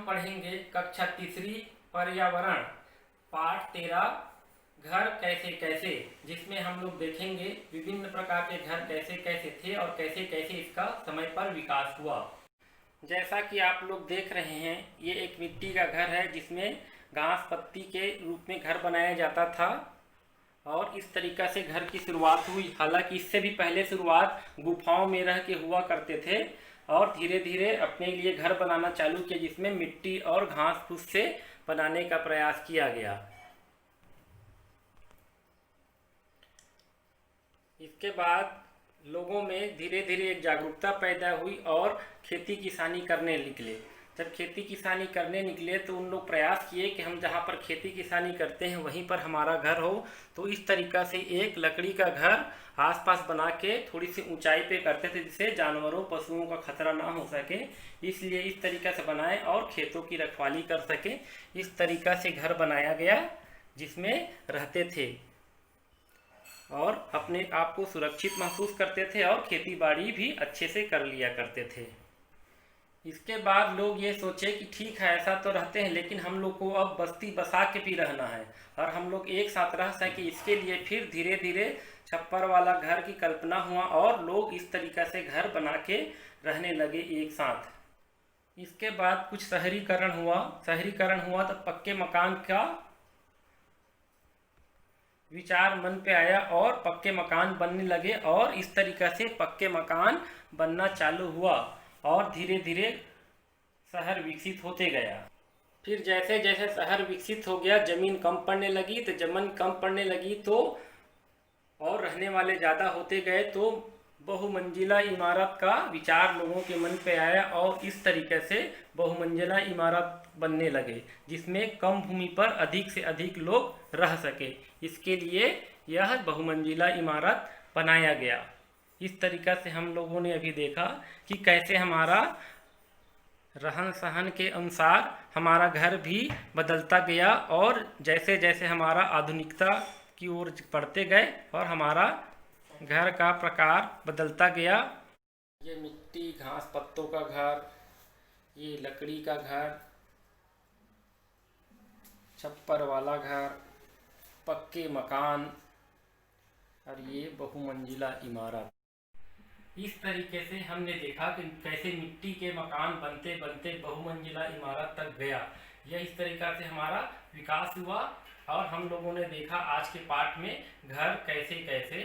पढ़ेंगे कक्षा तीसरी पर्यावरण पाठ 13 घर कैसे कैसे, जिसमें हम लोग देखेंगे विभिन्न प्रकार के घर कैसे कैसे थे और कैसे कैसे इसका समय पर विकास हुआ। जैसा कि आप लोग देख रहे हैं, ये एक मिट्टी का घर है जिसमें घास पत्ती के रूप में घर बनाया जाता था और इस तरीक़ा से घर की शुरुआत हुई। हालांकि इससे भी पहले शुरुआत गुफाओं में रह के हुआ करते थे और धीरे धीरे अपने लिए घर बनाना चालू किया, जिसमें मिट्टी और घास फूस से बनाने का प्रयास किया गया। इसके बाद लोगों में धीरे धीरे एक जागरूकता पैदा हुई और खेती किसानी करने निकले। जब खेती किसानी करने निकले तो उन लोग प्रयास किए कि हम जहाँ पर खेती किसानी करते हैं वहीं पर हमारा घर हो। तो इस तरीक़ा से एक लकड़ी का घर आसपास बना के थोड़ी सी ऊंचाई पे करते थे, जिससे जानवरों पशुओं का खतरा ना हो सके, इसलिए इस तरीक़ा से बनाए और खेतों की रखवाली कर सके। इस तरीक़ा से घर बनाया गया जिसमें रहते थे और अपने आप को सुरक्षित महसूस करते थे और खेती बाड़ी भी अच्छे से कर लिया करते थे। इसके बाद लोग ये सोचे कि ठीक है, ऐसा तो रहते हैं, लेकिन हम लोग को अब बस्ती बसा के भी रहना है और हम लोग एक साथ रह सके। इसके लिए फिर धीरे धीरे छप्पर वाला घर की कल्पना हुआ और लोग इस तरीक़ा से घर बना के रहने लगे एक साथ। इसके बाद कुछ शहरीकरण हुआ तो पक्के मकान का विचार मन पे आया और पक्के मकान बनने लगे और इस तरीक़ा से पक्के मकान बनना चालू हुआ और धीरे धीरे शहर विकसित होते गया। फिर जैसे जैसे शहर विकसित हो गया, ज़मीन कम पड़ने लगी तो और रहने वाले ज़्यादा होते गए, तो बहुमंजिला इमारत का विचार लोगों के मन पे आया और इस तरीके से बहुमंजिला इमारत बनने लगे, जिसमें कम भूमि पर अधिक से अधिक लोग रह सके। इसके लिए यह बहुमंजिला इमारत बनाया गया। इस तरीक़ा से हम लोगों ने अभी देखा कि कैसे हमारा रहन सहन के अनुसार हमारा घर भी बदलता गया और जैसे जैसे हमारा आधुनिकता की ओर बढ़ते गए और हमारा घर का प्रकार बदलता गया। ये मिट्टी घास पत्तों का घर, ये लकड़ी का घर, छप्पर वाला घर, पक्के मकान और ये बहुमंजिला इमारत। इस तरीके से हमने देखा कि कैसे मिट्टी के मकान बनते बनते बहुमंजिला इमारत तक गया। यह इस तरीक़ा से हमारा विकास हुआ और हम लोगों ने देखा आज के पाठ में घर कैसे कैसे